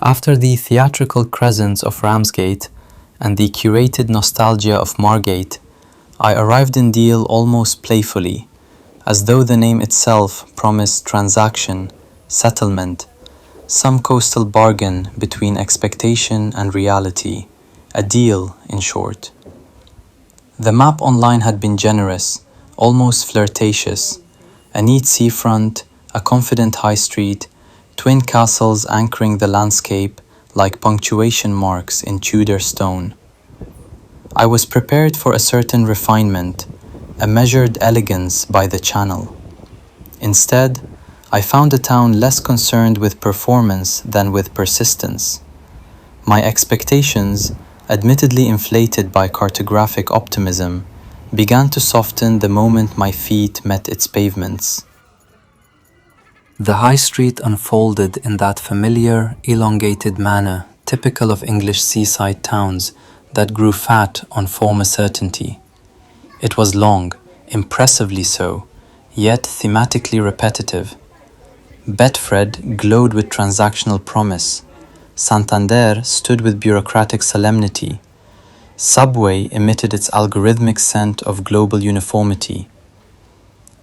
After the theatrical crescents of Ramsgate and the curated nostalgia of Margate, I arrived in Deal almost playfully, as though the name itself promised transaction, settlement, some coastal bargain between expectation and reality, a deal, in short. The map online had been generous, almost flirtatious, a neat seafront, a confident high street, twin castles anchoring the landscape like punctuation marks in Tudor stone. I was prepared for a certain refinement, a measured elegance by the channel. Instead, I found a town less concerned with performance than with persistence. My expectations, admittedly inflated by cartographic optimism, began to soften the moment my feet met its pavements. The high street unfolded in that familiar, elongated manner typical of English seaside towns that grew fat on former certainty. It was long, impressively so, yet thematically repetitive. Betfred glowed with transactional promise. Santander stood with bureaucratic solemnity. Subway emitted its algorithmic scent of global uniformity.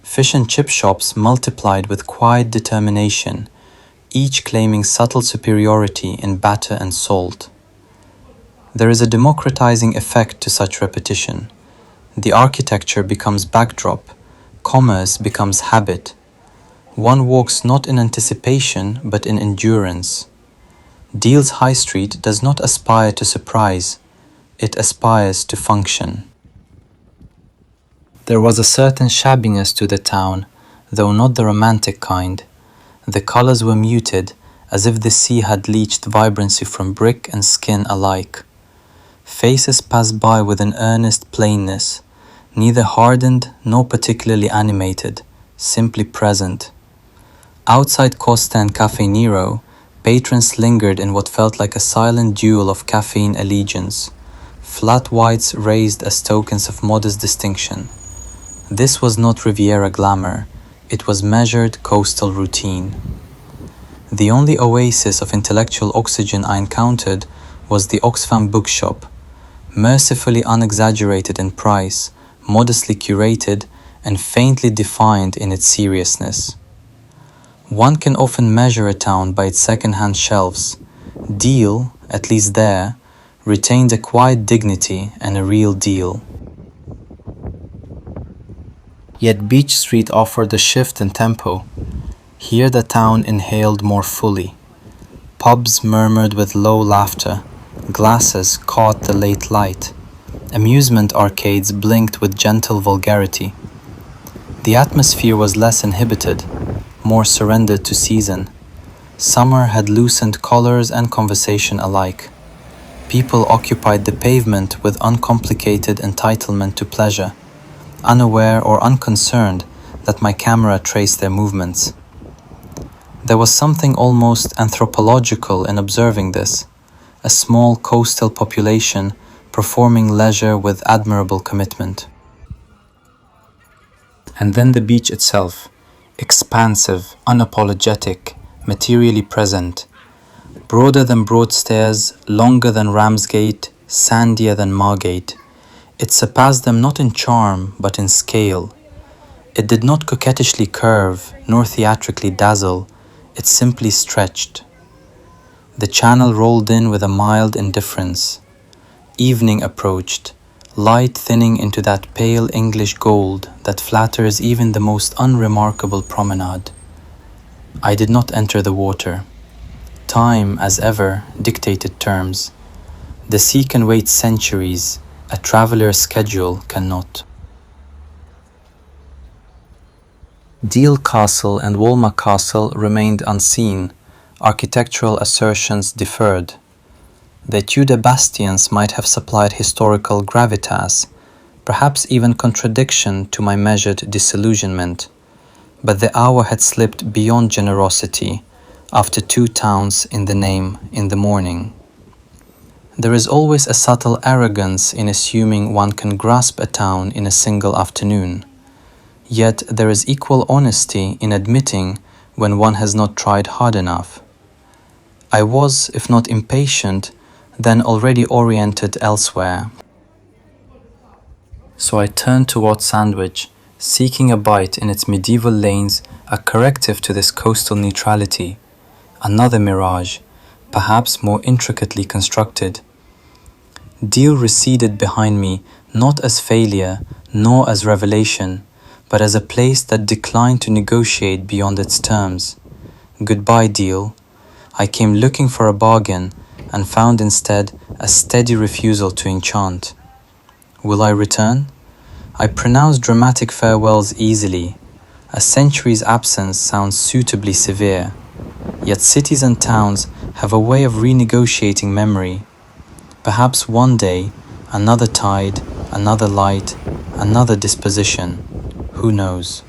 Fish and chip shops multiplied with quiet determination, each claiming subtle superiority in batter and salt. There is a democratizing effect to such repetition. The architecture becomes backdrop, commerce becomes habit. One walks not in anticipation but in endurance. Deal's High Street does not aspire to surprise, it aspires to function. There was a certain shabbiness to the town, though not the romantic kind. The colors were muted, as if the sea had leached vibrancy from brick and skin alike. Faces passed by with an earnest plainness, neither hardened nor particularly animated, simply present. Outside Costa and Cafe Nero, patrons lingered in what felt like a silent duel of caffeine allegiance. Flat whites raised as tokens of modest distinction. This was not Riviera glamour, it was measured coastal routine. The only oasis of intellectual oxygen I encountered was the Oxfam bookshop, mercifully unexaggerated in price, modestly curated, and faintly defined in its seriousness. One can often measure a town by its second-hand shelves. Deal, at least there, retained a quiet dignity and a real deal. Yet Beach Street offered a shift in tempo. Here the town inhaled more fully. Pubs murmured with low laughter. Glasses caught the late light. Amusement arcades blinked with gentle vulgarity. The atmosphere was less inhibited, more surrendered to season. Summer had loosened colors and conversation alike. People occupied the pavement with uncomplicated entitlement to pleasure, unaware or unconcerned that my camera traced their movements. There was something almost anthropological in observing this, a small coastal population performing leisure with admirable commitment. And then the beach itself, expansive, unapologetic, materially present, broader than Broadstairs, longer than Ramsgate, sandier than Margate. It surpassed them not in charm, but in scale. It did not coquettishly curve, nor theatrically dazzle, it simply stretched. The channel rolled in with a mild indifference. Evening approached, light thinning into that pale English gold that flatters even the most unremarkable promenade. I did not enter the water. Time, as ever, dictated terms. The sea can wait centuries, a traveller's schedule cannot. Deal Castle and Walmer Castle remained unseen, architectural assertions deferred. The Tudor bastions might have supplied historical gravitas, perhaps even contradiction to my measured disillusionment, but the hour had slipped beyond generosity after 2 towns in the name in the morning. There is always a subtle arrogance in assuming one can grasp a town in a single afternoon. Yet there is equal honesty in admitting when one has not tried hard enough. I was, if not impatient, then already oriented elsewhere. So I turned toward Sandwich, seeking a bite in its medieval lanes, a corrective to this coastal neutrality. Another mirage, perhaps more intricately constructed. Deal receded behind me, not as failure, nor as revelation, but as a place that declined to negotiate beyond its terms. Goodbye, Deal. I came looking for a bargain, and found instead a steady refusal to enchant. Will I return? I pronounce dramatic farewells easily. A century's absence sounds suitably severe. Yet cities and towns have a way of renegotiating memory. Perhaps one day, another tide, another light, another disposition. Who knows?